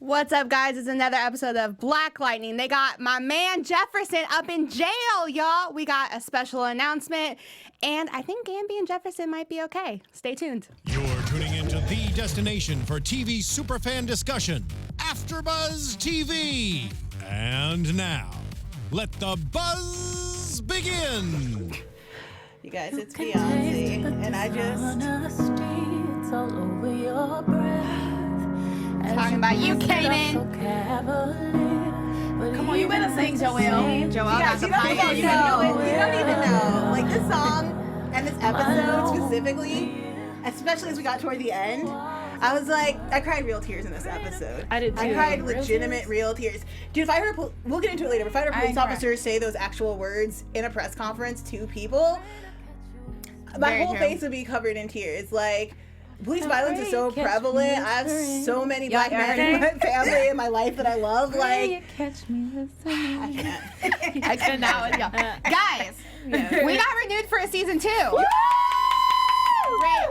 What's up, guys? It's another episode of Black Lightning. They got my man Jefferson up in jail, y'all. We got a special announcement, and I think Gamby and Jefferson might be okay. Stay tuned. You're tuning into the destination for TV superfan discussion, AFTERBUZZ TV. And now, let the buzz begin. You guys, it's Beyonce, and I just all over your breath. Talking about you came in. Come on, you better sing, Joelle. Joelle got the You don't pipe. even know. You don't even know. Like this song and this episode specifically, especially as we got toward the end, I was like, I cried real tears in this episode. I did too. I cried legitimate real tears. Dude, if I heard, we'll get into it later, but if I heard a police officer say those actual words in a press conference to people, my Very whole true. face would be covered in tears. Like, police violence is so prevalent. I have so many black men in my family and my life that I love. Like, Catch me I can't. I cannot with y'all. Guys, we got renewed for a season 2. Right,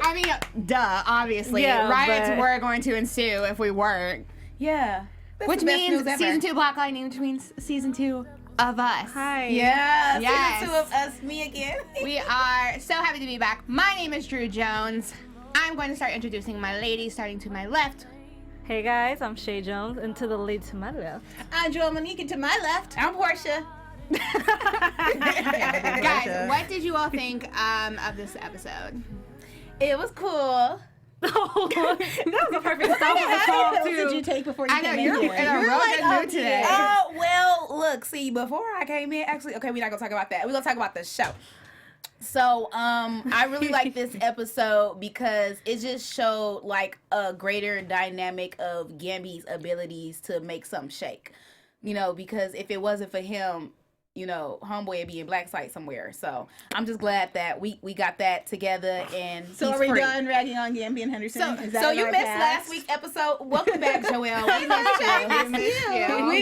I mean, duh, obviously. Yeah, Riots but- were going to ensue if we weren't. Yeah. Which means season 2 Black Lightning, which means season 2 of us. Hi. Yeah, Yes. season 2 of us, me again. We are so happy to be back. My name is Drew Jones. I'm going to start introducing my ladies, starting to my left. Hey guys, I'm Chae Jones, and to the lady to my left. I'm Joelle Monique, and to my left, I'm Porchia. Guys, what did you all think of this episode? It was cool. That was a perfect stop on the call What did you too. take before you I know, came you're in here? in a real good mood today. Oh, well, look, see, before I came in, actually, okay, we're not gonna talk about that. We're gonna talk about the show. So, I really like this episode because it just showed like a greater dynamic of Gamby's abilities to make something shake. You know, because if it wasn't for him, you know, homeboy would be in black site somewhere. So I'm just glad that we got that together and So he's are we free. done ragging on Gamby and Henderson? Is that So in you our missed past? last week's episode. Welcome back, Joelle. We missed you. We missed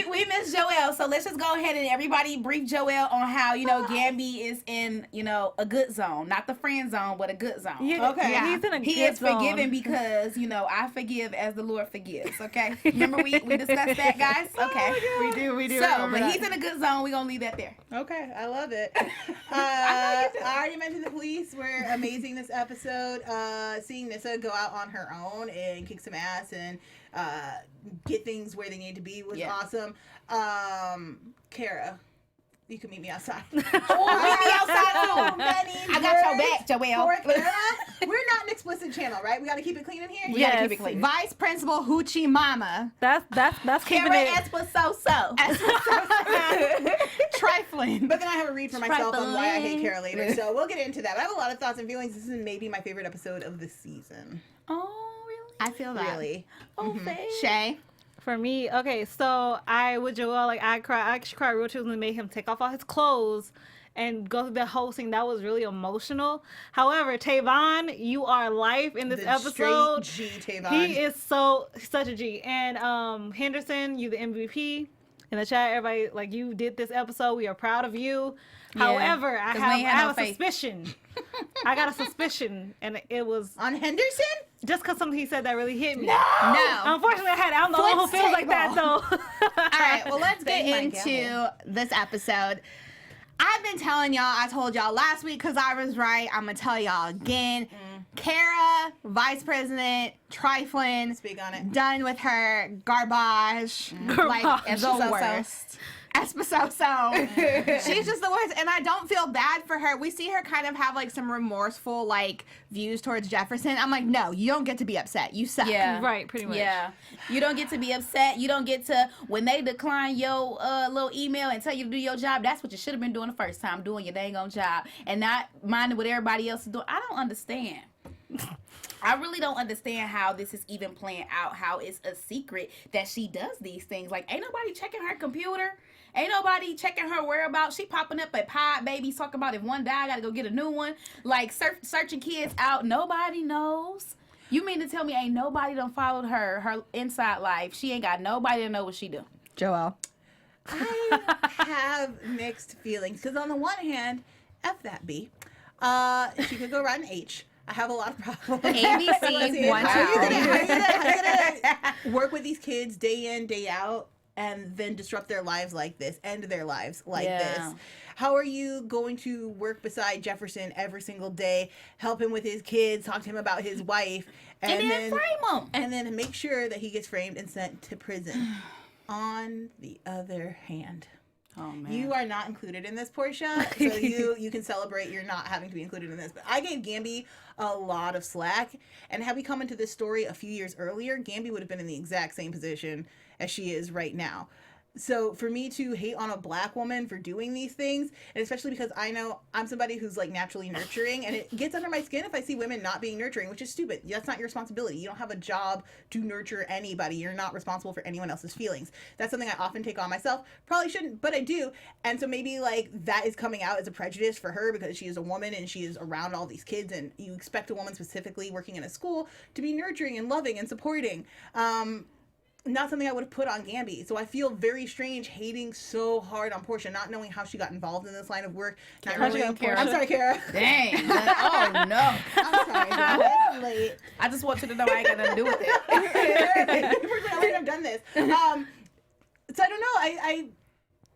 you. We missed Joelle, so let's just go ahead and everybody brief Joelle on how, you know, Gamby is in, you know, a good zone. Not the friend zone, but a good zone. Yeah, Okay. yeah, he's in a He good is zone. forgiven because, you know, I forgive as the Lord forgives, okay? Remember we discussed that, guys? Okay. We do. So, remember but that. he's in a good zone. We're going to leave that there. Okay, I love it. I already mentioned the police were amazing this episode. Seeing Nissa go out on her own and kick some ass and get things where they need to be was awesome. Kara, you can meet me outside. Oh, meet me outside, too. I got your back, Joelle. For Kara, we're not an explicit channel, right? We got to keep it clean in here. We got to Yes. keep it clean. Vice Principal Hoochie Mama. That's keeping Kara it. Esposito. Trifling. But then I have a read for myself on why I hate Kara later, so we'll get into that. But I have a lot of thoughts and feelings. This is maybe my favorite episode of the season. Oh, really? I feel that. Really. Oh, babe. Shay. For me, okay, so I with Joelle, like I actually cried real tears when they made him take off all his clothes and go through the whole scene. That was really emotional. However, Tavon, you are life in this The episode. straight G Tavon. He is such a G. And Henderson, you the MVP. In the chat, everybody, like, you did this episode. We are proud of you. Yeah, However, I 'cause we ain't had no have a faith. suspicion. I got a suspicion, and it was on Henderson. just because something he said that really hit me. No. Unfortunately, I'm the one who feels like that, though. All right, well, let's get Bang my into this episode. I've been telling y'all, I told y'all last week because I was right. I'm going to tell y'all again. Kara, Vice President, trifling. Speak on it. Done with her garbage. Like, Garbage. the worst. Esposito. She's just the worst. And I don't feel bad for her. We see her kind of have like some remorseful like views towards Jefferson. I'm like, no, you don't get to be upset. You suck. Yeah. Right, pretty much. Yeah. You don't get to be upset. You don't get to, when they decline your little email and tell you to do your job, that's what you should have been doing the first time, doing your dang on job and not minding what everybody else is doing. I don't understand. I really don't understand how this is even playing out, how it's a secret that she does these things. Like, ain't nobody checking her computer. Ain't nobody checking her whereabouts. She popping up at Pod Babies talking about if one died, I gotta go get a new one. Like, searching kids out. Nobody knows. You mean to tell me ain't nobody done followed her inside life? She ain't got nobody to know what she do. Joelle. I have mixed feelings because on the one hand, F that B. She could go right in H. I have a lot of problems. ABC, one, How are you two. gonna work with these kids day in, day out, and then disrupt their lives like this, end their lives like this? How are you going to work beside Jefferson every single day, help him with his kids, talk to him about his wife, And then frame him. and then make sure that he gets framed and sent to prison? On the other hand, Oh man. you are not included in this, Portia, so you can celebrate you're not having to be included in this. But I gave Gamby a lot of slack, and had we come into this story a few years earlier, Gamby would have been in the exact same position as she is right now. So for me to hate on a black woman for doing these things, and especially because I know I'm somebody who's like naturally nurturing, and it gets under my skin if I see women not being nurturing, which is stupid. That's not your responsibility. You don't have a job to nurture anybody. You're not responsible for anyone else's feelings. That's something I often take on myself. Probably shouldn't, but I do. And so maybe like that is coming out as a prejudice for her because she is a woman and she is around all these kids, and you expect a woman specifically working in a school to be nurturing and loving and supporting. Not something I would have put on Gamby. So I feel very strange hating so hard on Portia, not knowing how she got involved in this line of work. Not How'd you really, get Portia? I'm sorry, Kara. Dang. Oh no. I'm sorry, guys. It's late. I just want you to know I ain't got nothing to do with it. I've done this. So I don't know.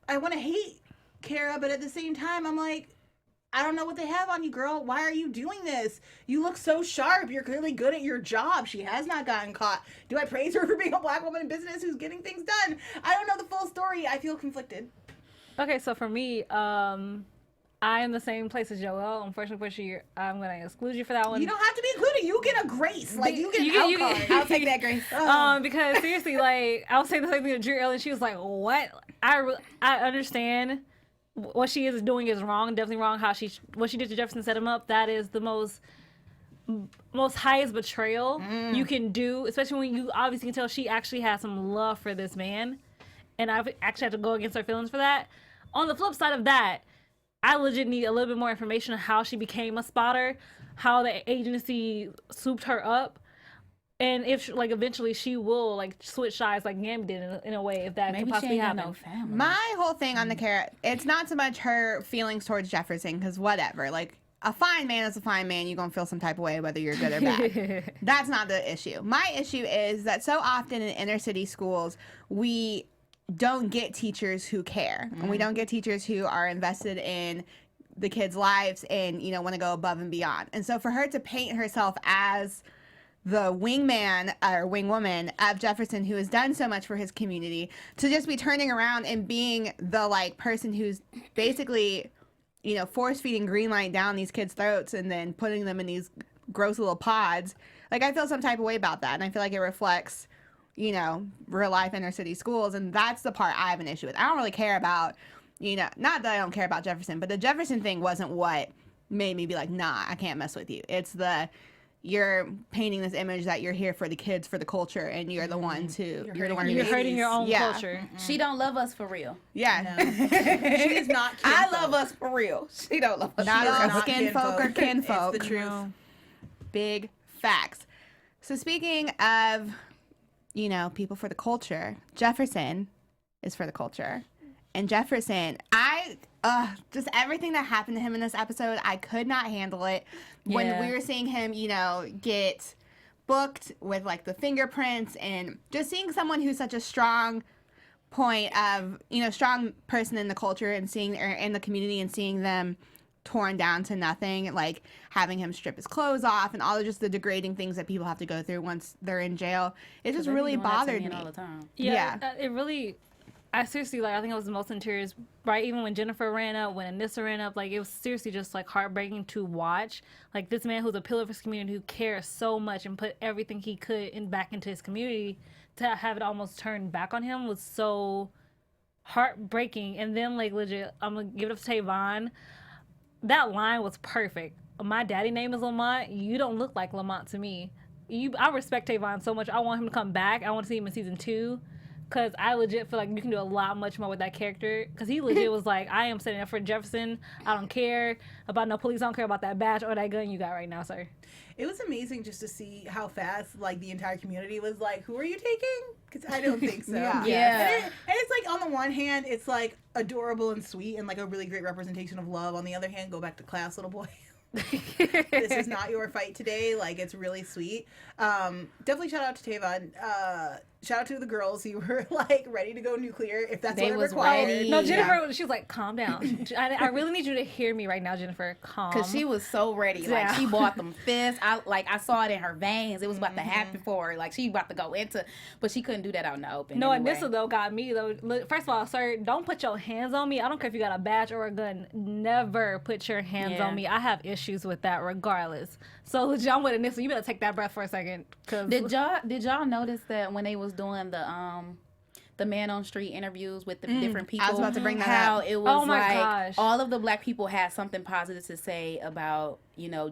I want to hate Kara, but at the same time, I'm like, I don't know what they have on you, girl. Why are you doing this? You look so sharp. You're clearly good at your job. She has not gotten caught. Do I praise her for being a black woman in business who's getting things done? I don't know the full story. I feel conflicted. Okay, so for me, I am the same place as Joelle. Unfortunately, I'm going to exclude you for that one. You don't have to be included. You get a grace. Like, you get an outcard. I'll take that, Grace. Because seriously, like, I was saying the same thing to Drew earlier. She was like, what? I understand what she is doing is wrong, definitely wrong. What she did to Jefferson set him up, that is the most highest betrayal you can do, especially when you obviously can tell she actually has some love for this man. And I've actually had to go against her feelings for that. On the flip side of that, I legit need a little bit more information on how she became a spotter, how the agency swooped her up, and if like eventually she will like switch sides like Gamby did in a way, if that Maybe could she possibly ain't got happen. no family. My whole thing on the Kara, it's not so much her feelings towards Jefferson, because whatever. Like, a fine man is a fine man. You're going to feel some type of way, whether you're good or bad. That's not the issue. My issue is that so often in inner city schools, we don't get teachers who care. And we don't get teachers who are invested in the kids' lives and, you know, want to go above and beyond. And so for her to paint herself as the wingman or wingwoman of Jefferson, who has done so much for his community, to just be turning around and being the like person who's basically, you know, force feeding green light down these kids' throats and then putting them in these gross little pods. Like, I feel some type of way about that, and I feel like it reflects, you know, real life inner city schools, and that's the part I have an issue with. I don't really care about, you know, not that I don't care about Jefferson, but the Jefferson thing wasn't what made me be like, nah, I can't mess with you. It's you're painting this image that you're here for the kids, for the culture, and you're the one to you're hurting your own Yeah. culture. She don't love us for real. Yeah. She is not I kinfolk. love us for real. She don't love us. Not She is all not skin folk or kinfolk. It's the truth. No. Big facts. So speaking of, you know, people for the culture, Jefferson is for the culture. And Jefferson, just everything that happened to him in this episode, I could not handle it. When Yeah. we were seeing him, you know, get booked with like the fingerprints, and just seeing someone who's such a strong point of, you know, strong person in the culture and seeing, or in the community, and seeing them torn down to nothing, like having him strip his clothes off and all of just the degrading things that people have to go through once they're in jail. It just really bothered me. all the time. Yeah. It really, I seriously, like, I think it was the most in tears, right? Even when Jennifer ran up, when Anissa ran up, like, it was seriously just, like, heartbreaking to watch. Like, this man who's a pillar of his community, who cares so much and put everything he could back into his community, to have it almost turned back on him was so heartbreaking. And then, like, legit, I'm going to give it up to Tavon. That line was perfect. My daddy name is Lamont. You don't look like Lamont to me. I respect Tavon so much. I want him to come back. I want to see him in season 2. Because I legit feel like you can do a lot much more with that character. Because he legit was like, I am standing up for Jefferson. I don't care about no police. I don't care about that badge or that gun you got right now, sir. It was amazing just to see how fast, like, the entire community was like, who are you taking? Because I don't think so. Yeah. And it's like, on the one hand, it's like adorable and sweet and like a really great representation of love. On the other hand, go back to class, little boy. This is not your fight today. Like, it's really sweet. Definitely shout out to Tavon. Shout out to the girls who were like ready to go nuclear if that's They what it was required. ready. No, Jennifer, she was like, calm down. I really need you to hear me right now, Jennifer. Calm. Because she was so ready. Like, Yeah. she bought them fists. I saw it in her veins. It was about to happen for her. Like, she about to go into, but she couldn't do that out in the open. No, anyway. Anissa, though, got me, though. Look, first of all, sir, don't put your hands on me. I don't care if you got a badge or a gun. Never put your hands on me. I have issues with that regardless. So, legit, I'm with Anissa. You better take that breath for a second. Did y'all notice that when they was doing the man on street interviews with the different people, I was about to bring that how up. it was Oh my like gosh. all of the black people had something positive to say about,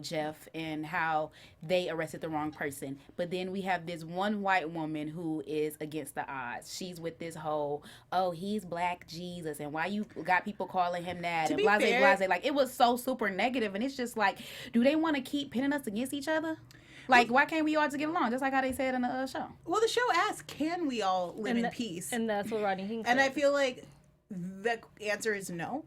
Jeff and how they arrested the wrong person. But then we have this one white woman who is against the odds. She's with this whole, oh, he's Black Jesus, and why you got people calling him that, To and be blase, fair- blase. Like, it was so super negative, and it's just like, do they want to keep pitting us against each other? Like, why can't we all just get along? Just like how they said in the show. Well, the show asks, can we all live in peace? And that's what Rodney King said. And I feel like the answer is no,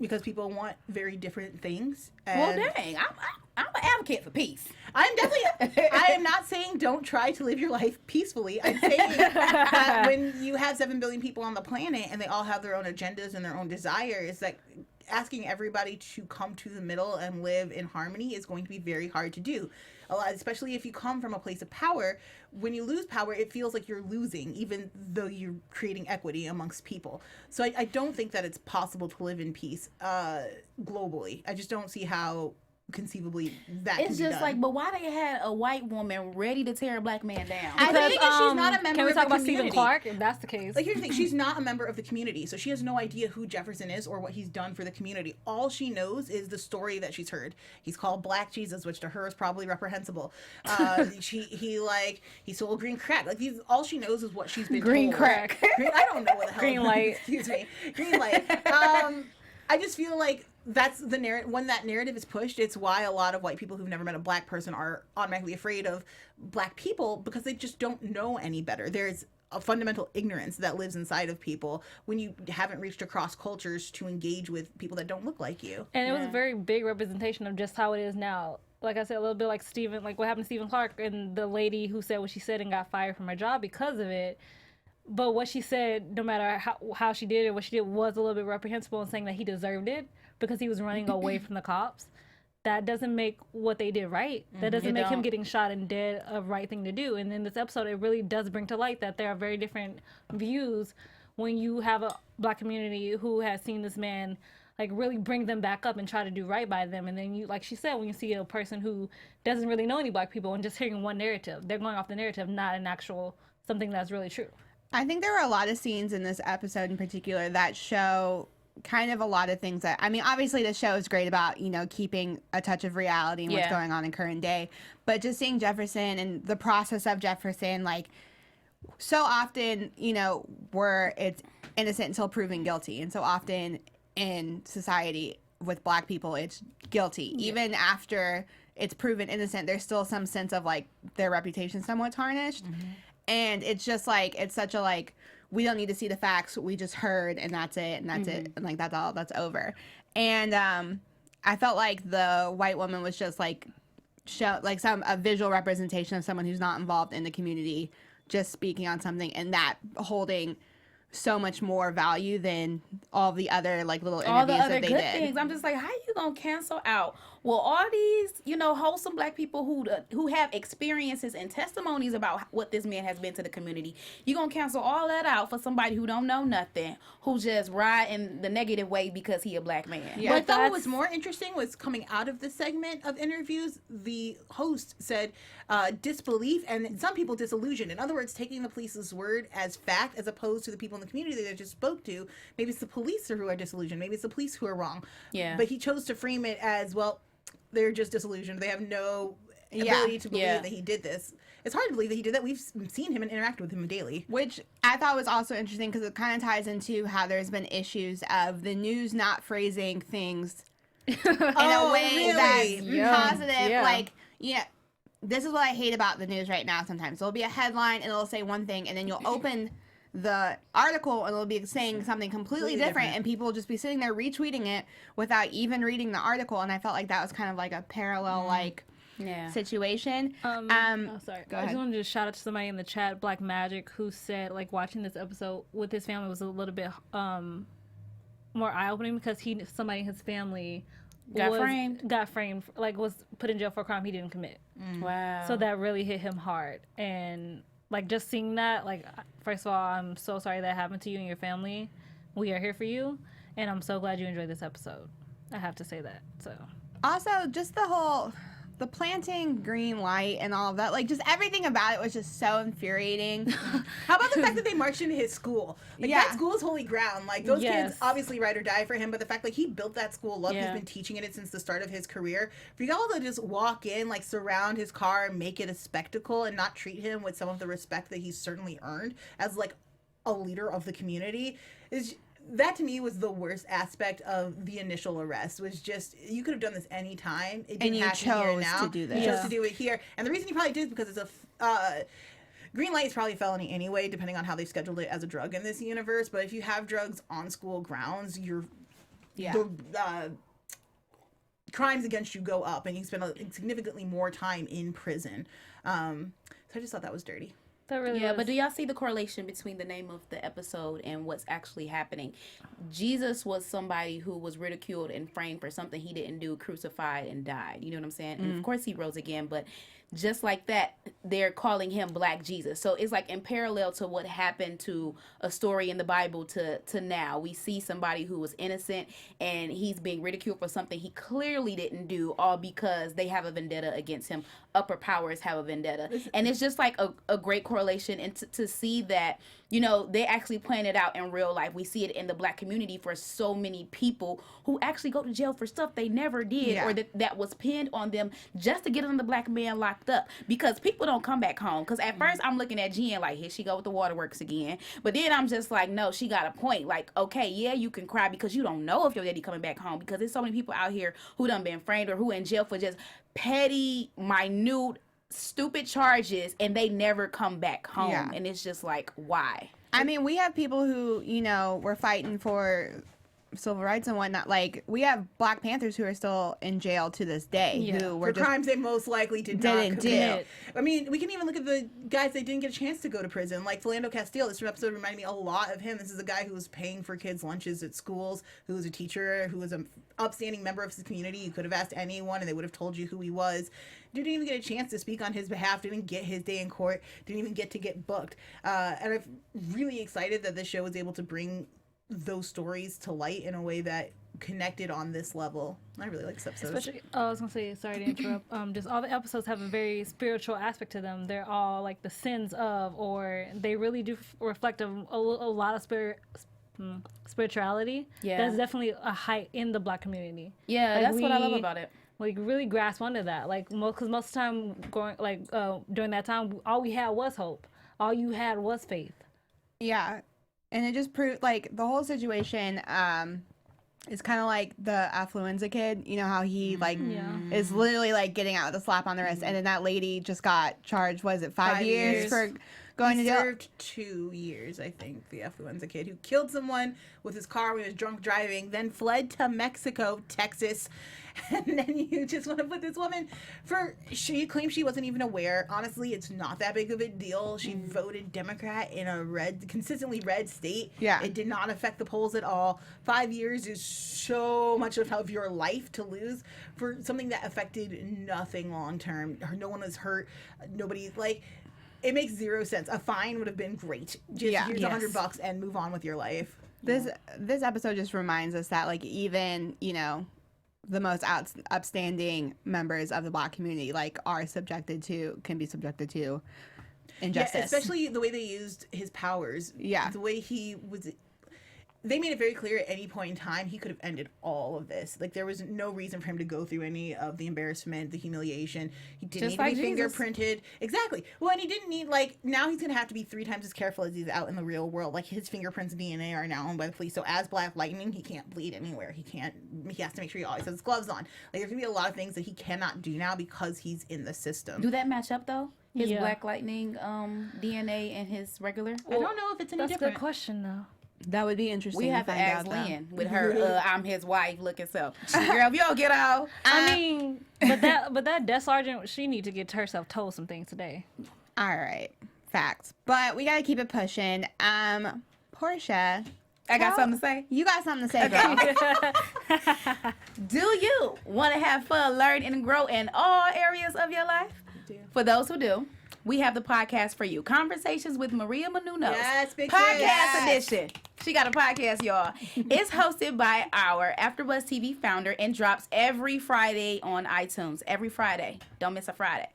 because people want very different things. And Well, dang, I'm an advocate for peace. I'm definitely. I am not saying don't try to live your life peacefully. I'm saying that when you have 7 billion people on the planet and they all have their own agendas and their own desires, that asking everybody to come to the middle and live in harmony is going to be very hard to do. A lot, especially if you come from a place of power. When you lose power, it feels like you're losing, even though you're creating equity amongst people. So I don't think that it's possible to live in peace globally. I just don't see how conceively that can It's be just done. like, but why they had a white woman ready to tear a black man down? I Because, think she's not a member Can we of talk the about Stephen community. Clark, if that's the case? Like, here's the thing. She's not a member of the community, so she has no idea who Jefferson is or what he's done for the community. All she knows is the story that she's heard. He's called Black Jesus, which to her is probably reprehensible. He sold green crack. Like, all she knows is what she's been Green told. crack. I don't know what the hell. Green light. Excuse me. Green light. I just feel like that's the narrative. When that narrative is pushed, it's why a lot of white people who've never met a black person are automatically afraid of black people, because they just don't know any better. There's a fundamental ignorance that lives inside of people when you haven't reached across cultures to engage with people that don't look like you. And it was a very big representation of just how it is now. Like I said, a little bit like Stephen, like what happened to Stephen Clark and the lady who said what she said and got fired from her job because of it. But what she said, no matter how she did it, what she did was a little bit reprehensible in saying that he deserved it because he was running away from the cops. That doesn't make what they did right. That doesn't make him getting shot and dead a right thing to do. And in this episode, it really does bring to light that there are very different views when you have a black community who has seen this man like really bring them back up and try to do right by them. And then you, like she said, when you see a person who doesn't really know any black people and just hearing one narrative, they're going off the narrative, not an actual something that's really true. I think there were a lot of scenes in this episode in particular that show kind of a lot of things that, I mean, obviously the show is great about, keeping a touch of reality and what's going on in current day, but just seeing Jefferson and the process of Jefferson, like, so often, where it's innocent until proven guilty. And so often in society with black people, it's guilty. Even after it's proven innocent, there's still some sense of like their reputation somewhat tarnished. And it's just like, it's such a like, we don't need to see the facts. We just heard and that's it. And that's it. And like, that's all, that's over. And I felt like the white woman was just like, a visual representation of someone who's not involved in the community, just speaking on something and that holding so much more value than all the other like little interviews all the other that they good did. things. I'm just like, how you gonna cancel out? Well, all these, wholesome black people who have experiences and testimonies about what this man has been to the community, you gonna cancel all that out for somebody who don't know nothing, who just ride in the negative way because he a black man. Yeah, I thought what was more interesting was coming out of this segment of interviews, the host said disbelief and some people disillusioned. In other words, taking the police's word as fact as opposed to the people in the community that they just spoke to. Maybe it's the police who are disillusioned. Maybe it's the police who are wrong. Yeah. But he chose to frame it as, well, they're just disillusioned. They have no ability to believe that he did this. It's hard to believe that he did that. We've seen him and interact with him daily. Which I thought was also interesting because it kind of ties into how there's been issues of the news not phrasing things in a way that's positive. Yeah. Like, this is what I hate about the news right now sometimes. There'll be a headline and it'll say one thing and then you'll open the article and it'll be saying something completely different, and people will just be sitting there retweeting it without even reading the article. And I felt like that was kind of like a parallel situation. Sorry. Go I ahead. just wanted to shout out to somebody in the chat, Black Magic, who said like watching this episode with his family was a little bit more eye-opening because somebody in his family got framed, like was put in jail for a crime he didn't commit. Wow. So that really hit him hard. And like just seeing that, like, first of all, I'm so sorry that happened to you and your family. We are here for you, and I'm so glad you enjoyed this episode. I have to say that. So Also, just the planting green light and all of that, like just everything about it was just so infuriating. How about the fact that they marched into his school? Like that school is holy ground. Like those kids obviously ride or die for him, but the fact like he built that school, he's been teaching it since the start of his career. For y'all to just walk in, like surround his car, make it a spectacle, and not treat him with some of the respect that he's certainly earned as like a leader of the community is. That to me was the worst aspect of the initial arrest. Was just you could have done this any time. It didn't happen here now. To do this. You chose to do it here, and the reason you probably did is because it's a green light is probably a felony anyway, depending on how they've scheduled it as a drug in this universe. But if you have drugs on school grounds, the crimes against you go up, and you spend significantly more time in prison. So I just thought that was dirty. that really Yeah, was. but do y'all see the correlation between the name of the episode and what's actually happening? Jesus was somebody who was ridiculed and framed for something he didn't do, crucified and died. You know what I'm saying? And of course he rose again, but just like that, they're calling him Black Jesus. So it's like in parallel to what happened to a story in the Bible to now. We see somebody who was innocent and he's being ridiculed for something he clearly didn't do, all because they have a vendetta against him. Upper powers have a vendetta. And it's just like a great correlation. And to see that, you know, they actually plan it out in real life. We see it in the Black community for so many people who actually go to jail for stuff they never did or that was pinned on them just to get another Black man locked up, because people don't come back home. Because at first I'm looking at Jen like, here she go with the waterworks again. But then I'm just like, no, she got a point. Like, okay, yeah, you can cry because you don't know if your daddy coming back home, because there's so many people out here who done been framed or who in jail for just petty, minute, stupid charges, and they never come back home. And it's just like, why? I mean, we have people who, you know, were fighting for civil rights and whatnot. Like, we have Black Panthers who are still in jail to this day who were for crimes they most likely didn't do. commit. I mean, we can even look at the guys that didn't get a chance to go to prison, like Philando Castile. This episode reminded me a lot of him. This is a guy who was paying for kids' lunches at schools, who was a teacher, who was an upstanding member of his community. You could have asked anyone and they would have told you who he was. Didn't even get a chance to speak on his behalf, didn't get his day in court, didn't even get to get booked. And I'm really excited that this show was able to bring those stories to light in a way that connected on this level. I really like this episode. Especially, I was gonna say, sorry to interrupt. Just all the episodes have a very spiritual aspect to them. They're all like the sins of, or they really do reflect a lot of spirituality. Yeah, that's definitely a height in the Black community. Yeah, like that's what I love about it. Like really grasp onto that. Like because most of the time during that time, all we had was hope. All you had was faith. Yeah. And it just proved, like, the whole situation is kind of like the affluenza kid. You know how he, like, is literally, like, getting out with a slap on the wrist. And then that lady just got charged, was it 5 years for going to jail? Served 2 years, I think, the affluenza kid who killed someone with his car when he was drunk driving, then fled to Mexico, Texas. And then you just want to put this woman she claims she wasn't even aware. Honestly, it's not that big of a deal. She voted Democrat in a consistently red state. Yeah. It did not affect the polls at all. 5 years is so much of your life to lose for something that affected nothing long term. No one was hurt. Nobody, like, it makes zero sense. A fine would have been great. Just here's $100 and move on with your life. This episode just reminds us that, like, even, you know, the most upstanding members of the Black community, like, can be subjected to injustice. Yeah, especially the way they used his powers. Yeah. The way they made it very clear at any point in time he could have ended all of this. Like, there was no reason for him to go through any of the embarrassment, the humiliation. He didn't need to be fingerprinted. Exactly. Well, and he didn't need, like, now he's going to have to be 3 times as careful as he's out in the real world. Like, his fingerprints and DNA are now owned by the police. So as Black Lightning, he can't bleed anywhere. He has to make sure he always has his gloves on. Like, there's going to be a lot of things that he cannot do now because he's in the system. Do that match up, though? His Yeah. Black Lightning DNA and his regular? I don't know if it's any That's a different. good question, though. That would be interesting. We have to find ask out, though. Lynn with her I'm his wife looking self. Girl, if you don't get out. I mean, but that death sergeant, she need to get herself told some things today. All right, facts. But we gotta keep it pushing. Portia, I got something to say. you got something to say, girl. Do you want to have fun, learn, and grow in all areas of your life? For those who do, we have the podcast for you. Conversations with Maria Menounos. Yes, big Podcast yes. edition. She got a podcast, y'all. It's hosted by our AfterBuzz TV founder and drops every Friday on iTunes. Every Friday. Don't miss a Friday.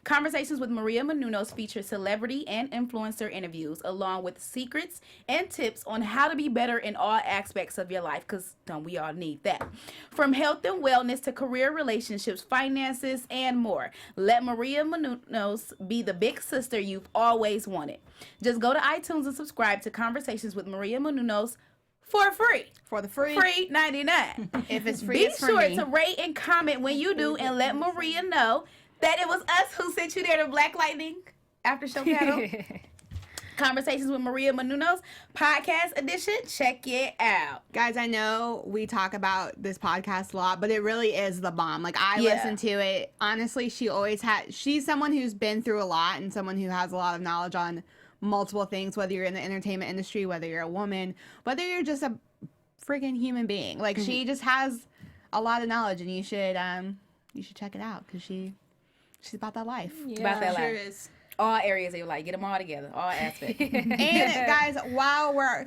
Conversations with Maria Menounos feature celebrity and influencer interviews along with secrets and tips on how to be better in all aspects of your life, because don't we all need that? From health and wellness to career, relationships, finances, and more. Let Maria Menounos be the big sister you've always wanted. Just go to iTunes and subscribe to Conversations with Maria Menounos for free. For the free. Free 99. If it's free, Be it's for sure me. to rate and comment when you do, and let Maria know that it was us who sent you there to Black Lightning after show panel. Conversations with Maria Menounos podcast edition. Check it out. Guys, I know we talk about this podcast a lot, but it really is the bomb. Like, I Yeah. listen to it. Honestly, she's someone who's been through a lot and someone who has a lot of knowledge on multiple things, whether you're in the entertainment industry, whether you're a woman, whether you're just a freaking human being. Like, she just has a lot of knowledge, and you should check it out, because she's about that life. About that Sure life. is. All areas of your life. Get them all together. All aspects. And guys, while we're,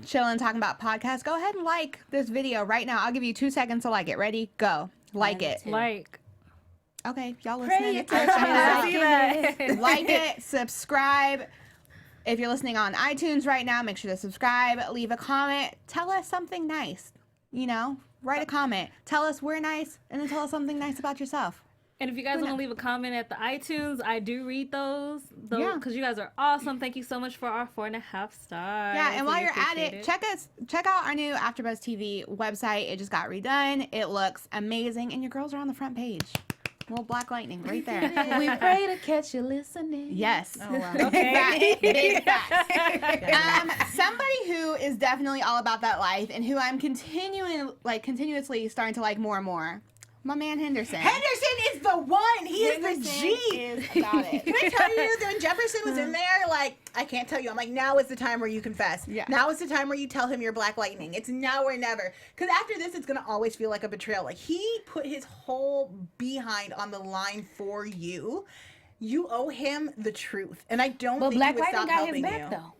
chilling, talking about podcasts, go ahead and like this video right now. I'll give you 2 seconds to like it. Ready? Go. Like it. Like, Okay, y'all Pray listening? attention. Like it, subscribe. If you're listening on iTunes right now, make sure to subscribe, leave a comment, tell us something nice. Write a comment. Tell us we're nice, and then tell us something nice about yourself. and if you guys want to leave a comment at the iTunes, I do read those. Yeah. Because you guys are awesome. Thank you so much for our 4.5 stars. Yeah, and while We you're at appreciate it, check out our new AfterBuzz TV website. It just got redone. It looks amazing, and your girls are on the front page. Little Black Lightning right there. We pray to catch you listening. Yes. Oh, wow. Okay. Big facts. Somebody who is definitely all about that life, and who I'm continuously starting to like more and more. My man Henderson. Henderson is the one. He is the Henderson G. is about it. Can I tell you that when Jefferson was in there, like, I can't tell you. I'm like, now is the time where you confess. Yeah. Now is the time where you tell him you're Black Lightning. It's now or never. Because after this, it's going to always feel like a betrayal. Like, he put his whole behind on the line for you. You owe him the truth. And I don't But think Black he would Lightning stop got his helping back, you. though.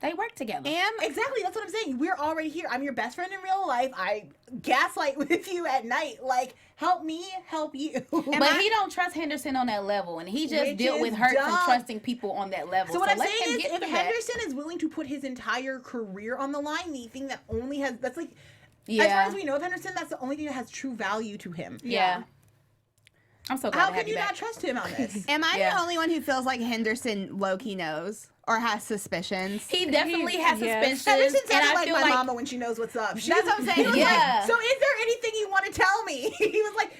They work together. Exactly, that's what I'm saying. We're already here. I'm your best friend in real life. I gaslight with you at night. Like, help me, help you. But he don't trust Henderson on that level, and he just Which dealt with is hurts and dumb. trusting people on that level. So what I'm let saying him is, get if to that. Henderson is willing to put his entire career on the line, the thing that only has, that's like, as Yeah. far as we know of Henderson, that's the only thing that has true value to him. Yeah. I'm so glad How to have can you back. not trust him on this? Am I Yeah. the only one who feels like Henderson low-key knows or has suspicisions? He definitely has yes. suspicions, Henderson and sounded I like feel my like mama when she knows what's up. That's what I'm saying. He was Yeah. like, so is there anything you want to tell me? He was like,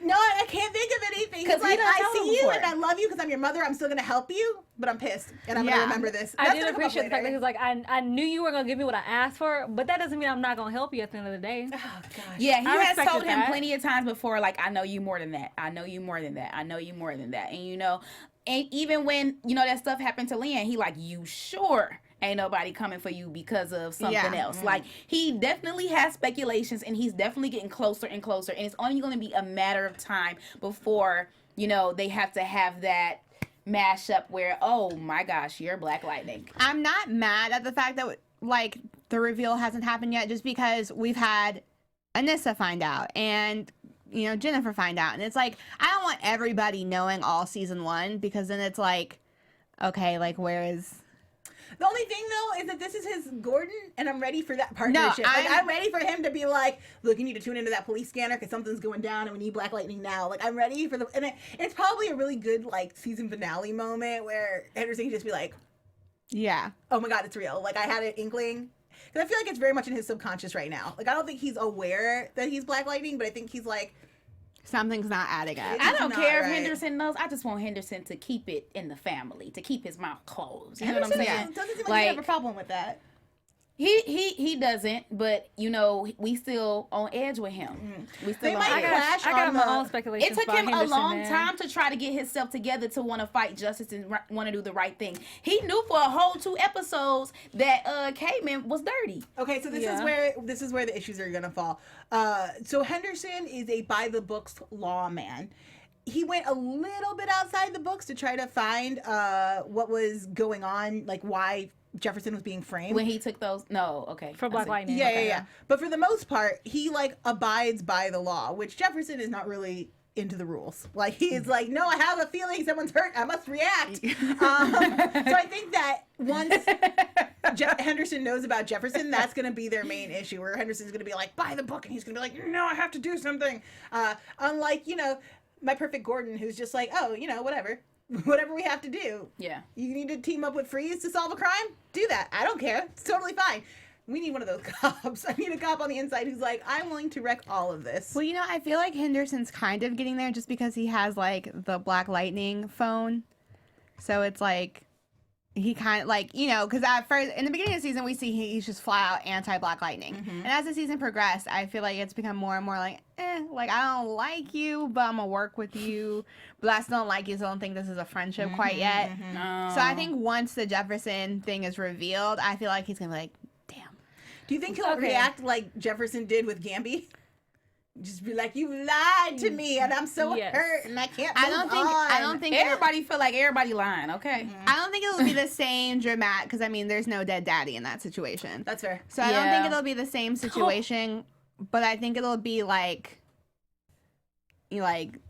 no, I can't think of anything. He's 'Cause he like, done I told him see you before. and I love you because I'm your mother. I'm still going to help you, but I'm pissed. And I'm going Yeah. to remember this. I That's did gonna come up appreciate the fact that later. he was like, I knew you were going to give me what I asked for, but that doesn't mean I'm not going to help you at the end of the day. Oh, gosh. Yeah, he I has respected told him that. plenty of times before, like, I know you more than that. I know you more than that. I know you more than that. And even when, that stuff happened to Leanne, he like, you sure ain't nobody coming for you because of something Yeah. else. Like, he definitely has speculations, and he's definitely getting closer and closer. And it's only going to be a matter of time before, they have to have that mashup where, oh my gosh, you're Black Lightning. I'm not mad at the fact that, like, the reveal hasn't happened yet, just because we've had Anissa find out and, Jennifer find out. And it's like, I don't want everybody knowing all season 1, because then it's like, okay, like, where is... The only thing, though, is that this is his Gordon, and I'm ready for that partnership. I'm ready for him to be like, look, you need to tune into that police scanner because something's going down and we need Black Lightning now. Like, I'm ready for and it's probably a really good, like, season finale moment where Henderson can just be like, Yeah. oh my God, it's real. Like, I had an inkling. Because I feel like it's very much in his subconscious right now. Like, I don't think he's aware that he's Black Lightning, but I think he's like, Something's not adding up. I don't not care if right. Henderson knows. I just want Henderson to keep it in the family, to keep his mouth closed. You know Henderson what I'm saying? doesn't seem like you have a problem with that. He doesn't, but you know, we still on edge with him. We still They on might edge. clash I got on my the- own speculations. It took about him a Henderson, long man. time to try to get himself together to want to fight justice and want to do the right thing. He knew for a whole 2 episodes that Cayman was dirty. Okay, so this is where the issues are gonna fall. So Henderson is a by the books lawman. He went a little bit outside the books to try to find what was going on, like why Jefferson was being framed. When he took those, For Black Lightning. Yeah. But for the most part, he like abides by the law, which Jefferson is not really into the rules. Like he's like, no, I have a feeling someone's hurt. I must react. So I think that once Henderson knows about Jefferson, that's going to be their main issue. Where Henderson's going to be like, by the book, and he's going to be like, no, I have to do something. Unlike my perfect Gordon, who's just like, oh, whatever we have to do. Yeah. You need to team up with Freeze to solve a crime? Do that. I don't care. It's totally fine. We need one of those cops. I need a cop on the inside who's like, I'm willing to wreck all of this. Well, I feel like Henderson's kind of getting there just because he has like the Black Lightning phone. So it's like he kind of like, because at first in the beginning of the season we see he's just flat out anti-Black Lightning. And as the season progressed, I feel like it's become more and more like, like I don't like you, but I'm gonna work with you. But I still don't like you, so I don't think this is a friendship quite yet. So I think once the Jefferson thing is revealed, I feel like he's gonna be like, damn. Do you think he'll react like Jefferson did with Gamby? Just be like, you lied to me, and I'm so hurt, and I can't. I don't think Everybody feel like everybody lying. Okay. I don't think it'll be the same dramatic because there's no dead daddy in that situation. That's fair. So I don't think it'll be the same situation, but I think it'll be like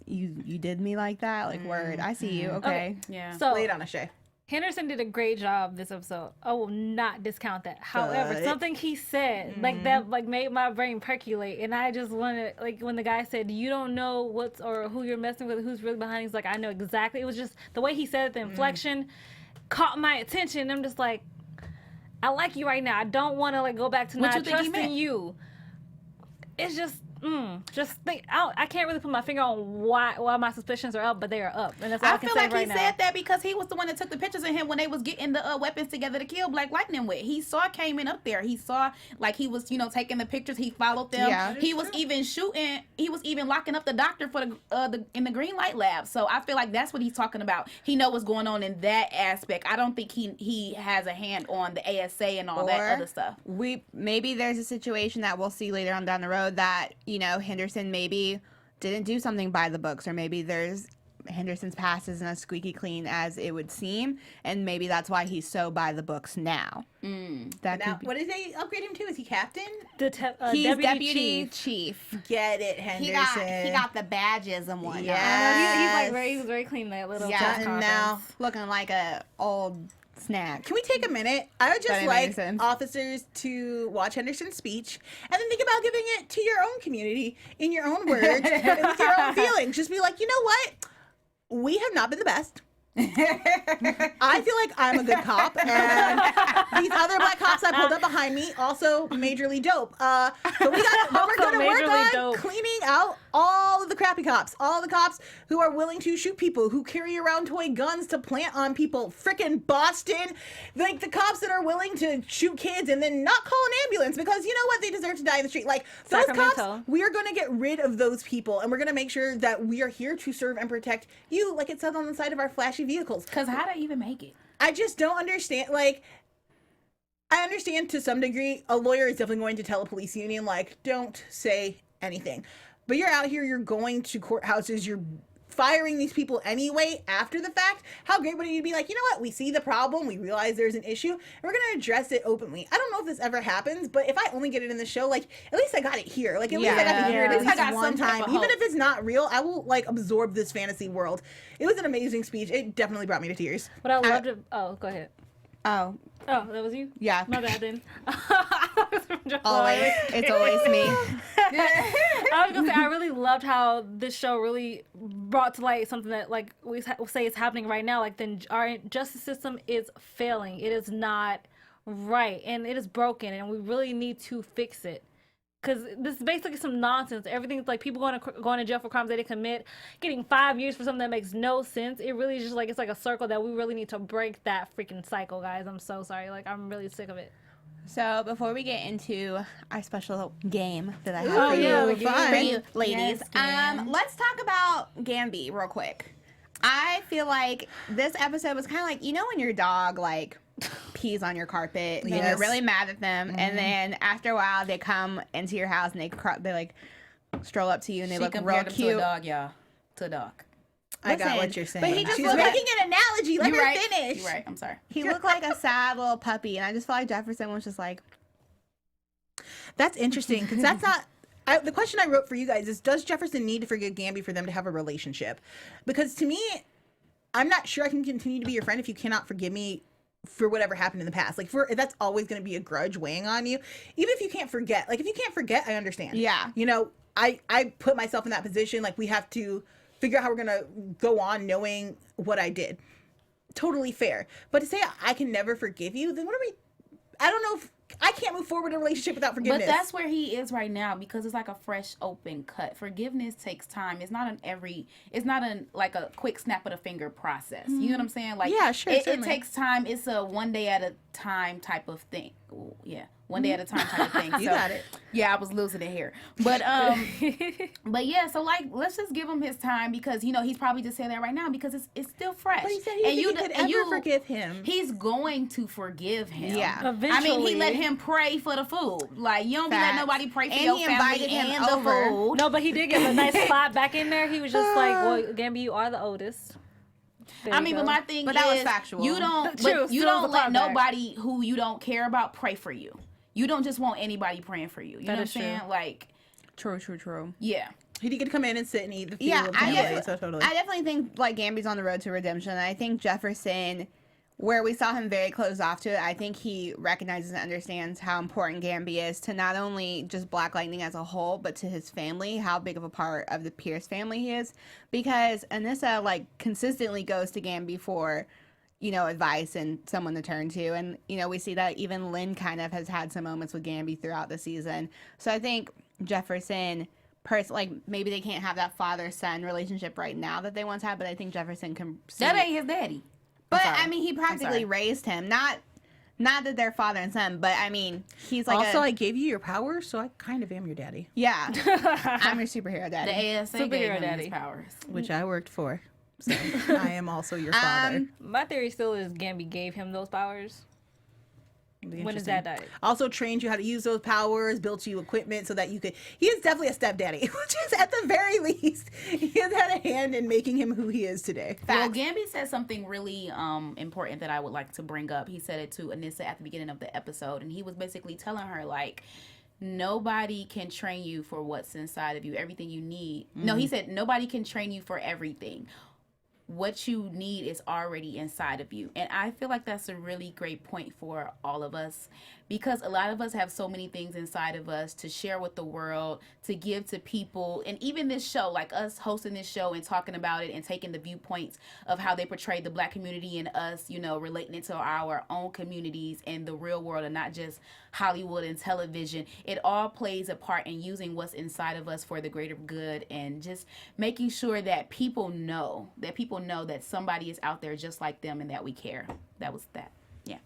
you did me like that, like word. I see you. Okay. Yeah. So Lay it on a Chae. Henderson did a great job this episode. I will not discount that. However, But- something he said like that made my brain percolate, and I just wanted when the guy said, "You don't know what's or who you're messing with, who's really behind." He's like, "I know exactly." It was just the way he said it, the inflection caught my attention. I'm just like, I like you right now. I don't want to go back to What not you think he trusting meant? you. It's just think. I can't really put my finger on why my suspicions are up, but they are up, and that's all I, I can feel say like right he now. said that because he was the one that took the pictures of him when they was getting the weapons together to kill Black Lightning with. He saw Cayman up there. He saw he was taking the pictures. He followed them. Yeah. He was even shooting. He was even locking up the doctor for the in the green light lab. So I feel like that's what he's talking about. He know what's going on in that aspect. I don't think he has a hand on the ASA and all that other stuff. Maybe there's a situation that we'll see later on down the road that Henderson maybe didn't do something by the books, or maybe there's Henderson's past isn't as squeaky clean as it would seem, and maybe that's why he's so by the books now. That Now, could be. what did they upgrade him to? Is he captain? He's deputy chief. Get it, Henderson. He got the badges and whatnot. Yeah. He was very clean that little Yeah, press and conference. now looking like a old snack. Can we take a minute? I would That just didn't like make sense. officers to watch Henderson's speech and then think about giving it to your own community in your own words and with your own feelings. Just be like, you know what? We have not been the best. I feel like I'm a good cop, and these other Black cops I pulled up behind me also majorly dope. But we're going to work majorly on dope. cleaning out all of the crappy cops, all the cops who are willing to shoot people, who carry around toy guns to plant on people. Frickin' Boston, like the cops that are willing to shoot kids and then not call an ambulance because you know what, they deserve to die in the street. Like those Sacramento. cops, we are going to get rid of those people, and we're going to make sure that we are here to serve and protect you, like it says on the side of our flashy vehicles. Because how do I even make it? I just don't understand. Like, I understand to some degree a lawyer is definitely going to tell a police union, like, don't say anything. But you're out here, you're going to courthouses, you're firing these people anyway after the fact. How great would it be to be like, you know what, we see the problem, we realize there's an issue, and we're going to address it openly. I don't know if this ever happens, but if I only get it in the show, like, at least I got it here. Like, at least I got to hear it At at least I least got one some type time. of Even hope. if it's not real, I will, like, absorb this fantasy world. It was an amazing speech. It definitely brought me to tears. But I loved it. Oh, go ahead. Oh, Oh, that was you? yeah. My bad then. I was from Joelle. Always. It's always me. I was gonna say I really loved how this show really brought to light something that like we say is happening right now. Like our justice system is failing. It is not right, and it is broken, and we really need to fix it. Because this is basically some nonsense. Everything's like people going to jail for crimes they didn't commit, getting 5 years for something that makes no sense. It really is just like, it's like a circle that we really need to break that freaking cycle, guys. I'm so sorry. Like, I'm really sick of it. So before we get into our special game that I have for you ladies, let's talk about Gamby real quick. I feel like this episode was kind of like, you know when your dog like pees on your carpet and you're really mad at them, and then after a while they come into your house and they like stroll up to you and they look real cute. To a dog, y'all. To a dog. I got what you're saying. But he just She's looked making like, an analogy. Let her finish. You're right. I'm sorry. he looked like a sad little puppy, and I just felt like Jefferson was just like, That's interesting because that's not. The question I wrote for you guys is: does Jefferson need to forgive Gamby for them to have a relationship? Because to me, I'm not sure I can continue to be your friend if you cannot forgive me for whatever happened in the past. Like, that's always going to be a grudge weighing on you. Even if you can't forget. Like, if you can't forget, I understand. Yeah. You know, I put myself in that position. Like, we have to figure out how we're going to go on knowing what I did. Totally fair. But to say I can never forgive you, then what are we... I don't know if... I can't move forward in a relationship without forgiveness. But that's where he is right now because it's like a fresh, open cut. Forgiveness takes time. It's not like a quick snap of the finger process. You know what I'm saying? Like, yeah, sure. It takes time. It's a one day at a time type of thing. Ooh, yeah. One day at a time type of thing. You got it. Yeah, I was losing it here. But but yeah, so like let's just give him his time because he's probably just saying that right now because it's still fresh. But he said he could ever forgive him. He's going to forgive him. Yeah. Eventually. I mean, he let him pray for the food. Like you don't be letting nobody pray for your he family invited him and the over. food. No, but he did give a nice spot back in there. He was just like, well, Gamby, you are the oldest. I mean, but my thing But is, that was factual. you don't, True, but you still don't the let callback. nobody who you don't care about pray for you. You don't just want anybody praying for you. You know what I'm is true. saying? Like, True. yeah. He did get to come in and sit and eat the food. Yeah, I totally. definitely think like Gamby's on the road to redemption. And I think Jefferson, where we saw him very close off to it, I think he recognizes and understands how important Gamby is to not only just Black Lightning as a whole, but to his family, how big of a part of the Pierce family he is. Because Anissa like consistently goes to Gamby for, advice and someone to turn to. And, we see that even Lynn kind of has had some moments with Gamby throughout the season. So I think Jefferson, maybe they can't have that father-son relationship right now that they once had, but I think Jefferson can see. That ain't his daddy. But, sorry. I mean, he practically raised him. Not that they're father and son, but, I mean, he's like also, I gave you your power, so I kind of am your daddy. Yeah. I'm your superhero daddy. The ASA Superhero gave him daddy. his powers. Which I worked for. So I am also your father. My theory still is Gamby gave him those powers when his dad died. Also trained you how to use those powers, built you equipment so that you could... He is definitely a stepdaddy, which is at the very least, he has had a hand in making him who he is today. Well, Gamby said something really important that I would like to bring up. He said it to Anissa at the beginning of the episode, and he was basically telling her, like, nobody can train you for what's inside of you, everything you need. No, he said nobody can train you for everything. What you need is already inside of you. And I feel like that's a really great point for all of us because a lot of us have so many things inside of us to share with the world, to give to people. And even this show, like us hosting this show and talking about it and taking the viewpoints of how they portray the Black community and us, relating it to our own communities and the real world and not just Hollywood and television. It all plays a part in using what's inside of us for the greater good and just making sure that people know that somebody is out there just like them and that we care. That was that. Yeah.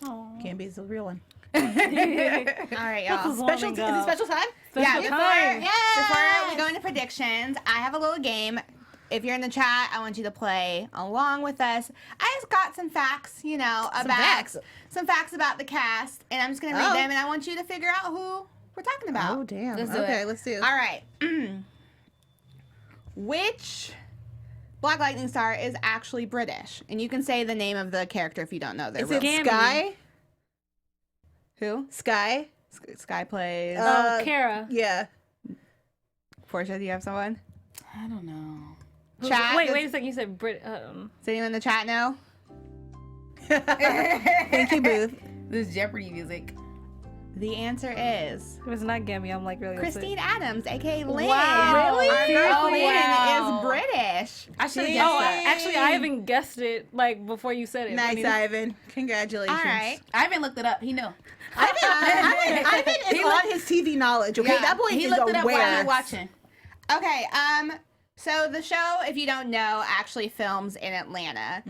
Gamby's the real one. All right, y'all. Special, is it special time? Before we go into predictions, I have a little game. If you're in the chat, I want you to play along with us. I just got some facts, some facts about the cast, and I'm just gonna read them, and I want you to figure out who we're talking about. Oh, damn. Let's do it. Let's do it. All right. Which Black Lightning star is actually British? And you can say the name of the character if you don't know. Is it Sky? Who? Sky? Sky plays. Kara. Yeah. Portia, do you have someone? I don't know. Chat? Wait a second. You said Brit. Does anyone in the chat know? Thank you, Booth. This Jeopardy music. The answer is It was not Gamby. I'm like really upset. Christine Adams, aka Lynn. Wow. Really? Our girl Oh, Lynn wow. is British. I should have Dang. guessed Oh, that. actually, I even guessed it like before you said it. Nice, Ivan. Congratulations. All right. I haven't looked it up. He knew. Ivan I think it's on his TV knowledge. Okay, that boy He is looked it up while aware. we were watching. Okay, so the show, if you don't know, actually films in Atlanta.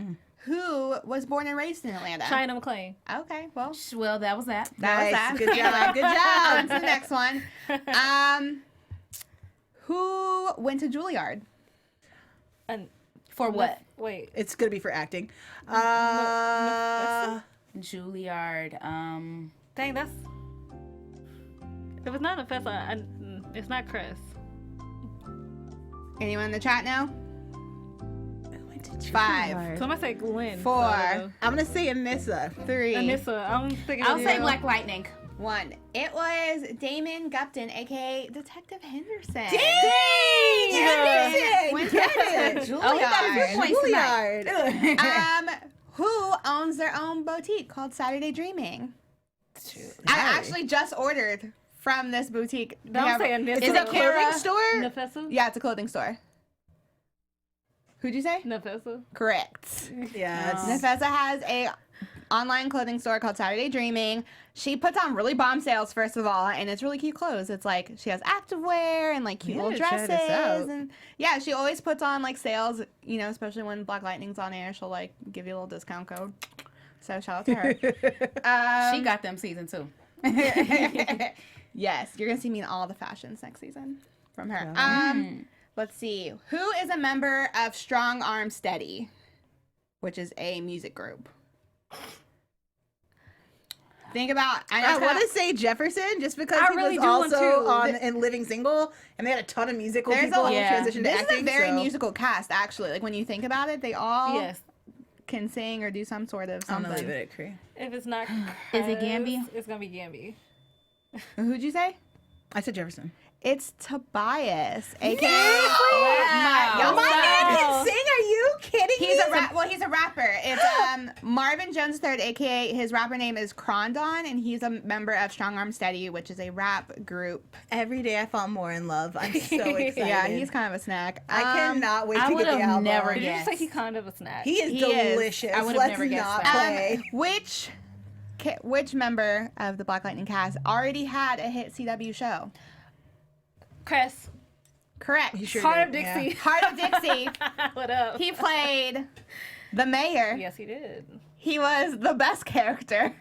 Who was born and raised in Atlanta? China McClain. Okay, well, Well, that was that. that was Nice. that. Good job. Good On to job. the next one. Who went to Juilliard? And For what? wait. It's gonna be for acting. Juilliard. Dang, that's. If it's not Nefessa, it's not Chris. Anyone in the chat now? 5, So I'm gonna say Glenn. 4, I'm gonna say Anissa. 3, Anissa. I'm thinking. I'll say Black Lightning. 1. It was Damon Gupton, aka Detective Henderson. Henderson! Went Get to it. Oh, he got a few Juilliard. points tonight. Who owns their own boutique called Saturday Dreaming? I actually just ordered from this boutique. They Don't have- say Anissa. Is it a clothing store? Nefessa? Yeah, it's a clothing store. Who'd you say? Nefessa. Correct. Yes. Nefessa has a online clothing store called Saturday Dreaming. She puts on really bomb sales, first of all, and it's really cute clothes. It's like she has activewear and like cute Yeah, little try dresses, this out. and yeah, she always puts on like sales. You know, especially when Black Lightning's on air, she'll like give you a little discount code. So shout out to her. She got them season 2. Yes, you're gonna see me in all the fashions next season from her. Let's see. Who is a member of Strong Arm Steady, which is a music group? Think about. I want to say Jefferson just because I he really was do want also to. on and Living Single, and they had a ton of musical There's people a- who Yeah. transitioned to This acting. is a very so. musical cast, actually. Like when you think about it, they all Yes. can sing or do some sort of I'm something. gonna leave it at Cree. If it's not Is it Chris, Gamby? It's gonna be Gamby. Who'd you say? I said Jefferson. It's Tobias, aka Wow. My man Wow. can sing. Are you kidding He's me? he's a rapper. It's Marvin Jones III, aka his rapper name is Crondon, and he's a member of Strong Arm Steady, which is a rap group. Every day I fall more in love. I'm so excited. Yeah, he's kind of a snack. I cannot wait I to get the would've album. never Did you Yes. just say he kind of a snack? He is He is. delicious. I would've Let's never guessed not that. play. Which member of the Black Lightning cast already had a hit CW show? Chris. Correct. He sure Heart of did, Dixie. Heart of Dixie. What up? He played the mayor. Yes, he did. He was the best character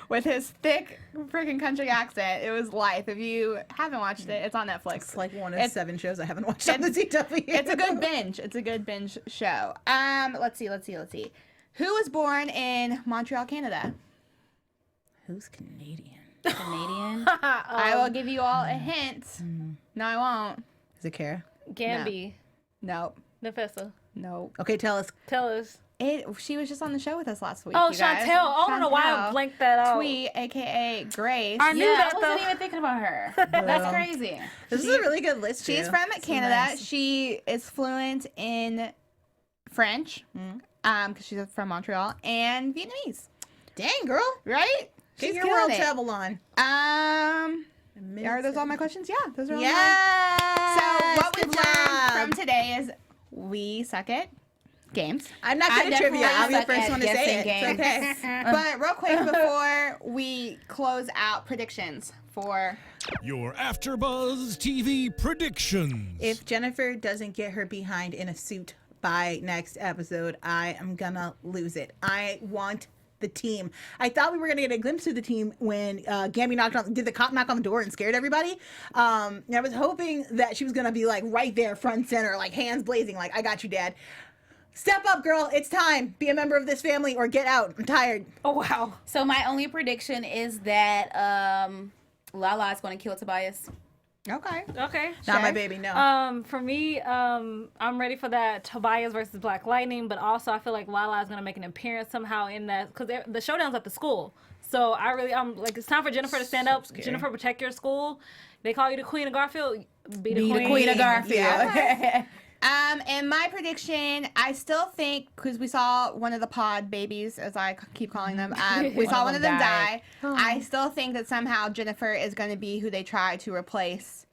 with his thick freaking country accent. It was life. If you haven't watched it, it's on Netflix. It's like one of It's- 7 shows I haven't watched on the CW. It's a good binge. It's a good binge show. Let's see. Who was born in Montreal, Canada? Who's Canadian? Canadian. I will give you all a hint. No, I won't. Is it Kara? Gamby. Nope. Nefessa. Nope. Okay, tell us. Tell us. She was just on the show with us last week. Oh, you guys. Chantel. I don't know why I Chantel. blanked that out. Tweet, aka Grace. I knew Yeah, that I though. wasn't even thinking about her. That's crazy. This is a really good list. She's too. from This is Canada. nice. She is fluent in French, because she's from Montreal, and Vietnamese. Dang, girl. Right? Get She's your killing world it. travel on. Are those all my questions? Yeah, those are all mine. Yeah. So what we've learned from today is we suck at games. I'm not I good at trivia. definitely I'll be the suck first at one to say it. guessing It's okay. But real quick before we close out predictions for Your AfterBuzz TV predictions. If Jennifer doesn't get her behind in a suit by next episode, I am gonna lose it. I want the team. I thought we were gonna get a glimpse of the team when Gamby did the cop knock on the door and scared everybody. And I was hoping that she was gonna be like right there, front and center, like hands blazing, like I got you, Dad. Step up, girl. It's time. Be a member of this family or get out. I'm tired. Oh wow. So my only prediction is that Lala is going to kill Tobias. okay. Okay. Not my Shay? baby, no. For me, I'm ready for that Tobias versus Black Lightning, but also I feel like Lala is gonna make an appearance somehow in that because the showdown's at the school. So I'm like, it's time for Jennifer to stand up. Scary. Jennifer, protect your school. They call you the Queen of Garfield. Be the Be Queen. the Queen of Garfield. Yeah. And my prediction, I still think, because we saw one of the pod babies, as I keep calling them, we saw one of them die. I still think that somehow Jennifer is going to be who they try to replace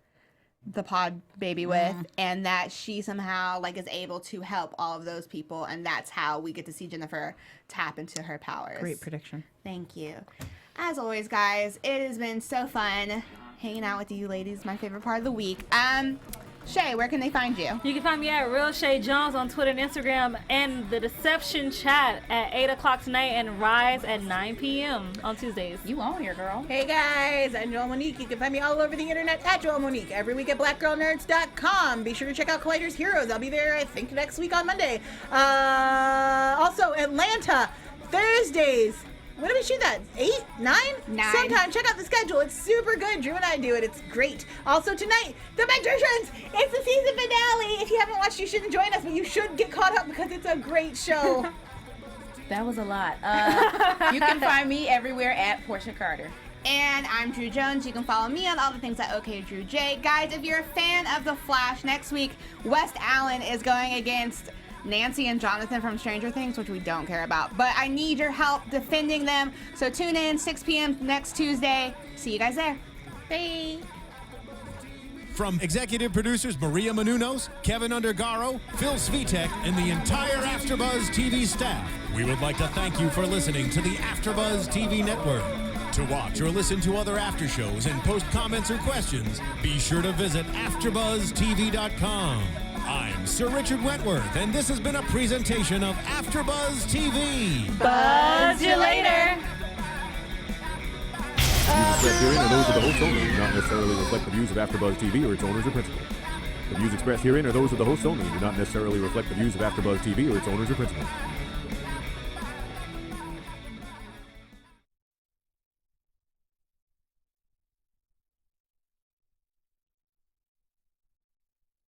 the pod baby with, and that she somehow like is able to help all of those people, and that's how we get to see Jennifer tap into her powers. Great prediction. Thank you. As always, guys, it has been so fun hanging out with you ladies. My favorite part of the week. Chae, where can they find you? You can find me at Real Chae Jones on Twitter and Instagram, and the Deception Chat at 8 o'clock tonight, and Rise at 9 p.m. on Tuesdays. You on here, girl. Hey guys, I'm Joelle Monique. You can find me all over the internet at Joelle Monique. Every week at blackgirlnerds.com. Be sure to check out Collider's Heroes. I'll be there, I think, next week on Monday. Also, Atlanta, Thursdays. When do we shoot that? 8? 9? 9. Sometime. Check out the schedule. It's super good. Drew and I do it. It's great. Also tonight, The Magicians. It's the season finale. If you haven't watched, you shouldn't join us, but you should get caught up because it's a great show. That was a lot. You can find me everywhere at Porchia Carter. And I'm Drew Jones. You can follow me on all the things at OKDrewJ. Guys, if you're a fan of The Flash, next week, West Allen is going against Nancy and Jonathan from Stranger Things, which we don't care about. But I need your help defending them. So tune in 6 p.m. next Tuesday. See you guys there. Bye. From executive producers Maria Menounos, Kevin Undergaro, Phil Svitek, and the entire AfterBuzz TV staff, we would like to thank you for listening to the AfterBuzz TV network. To watch or listen to other after shows and post comments or questions, be sure to visit AfterBuzzTV.com. I'm Sir Richard Wentworth, and this has been a presentation of AfterBuzz TV. Buzz you later. Views expressed herein are those of the host only and do not necessarily reflect the views of AfterBuzz TV or its owners or principals. The views expressed herein are those of the host only and do not necessarily reflect the views of AfterBuzz TV or its owners or principals.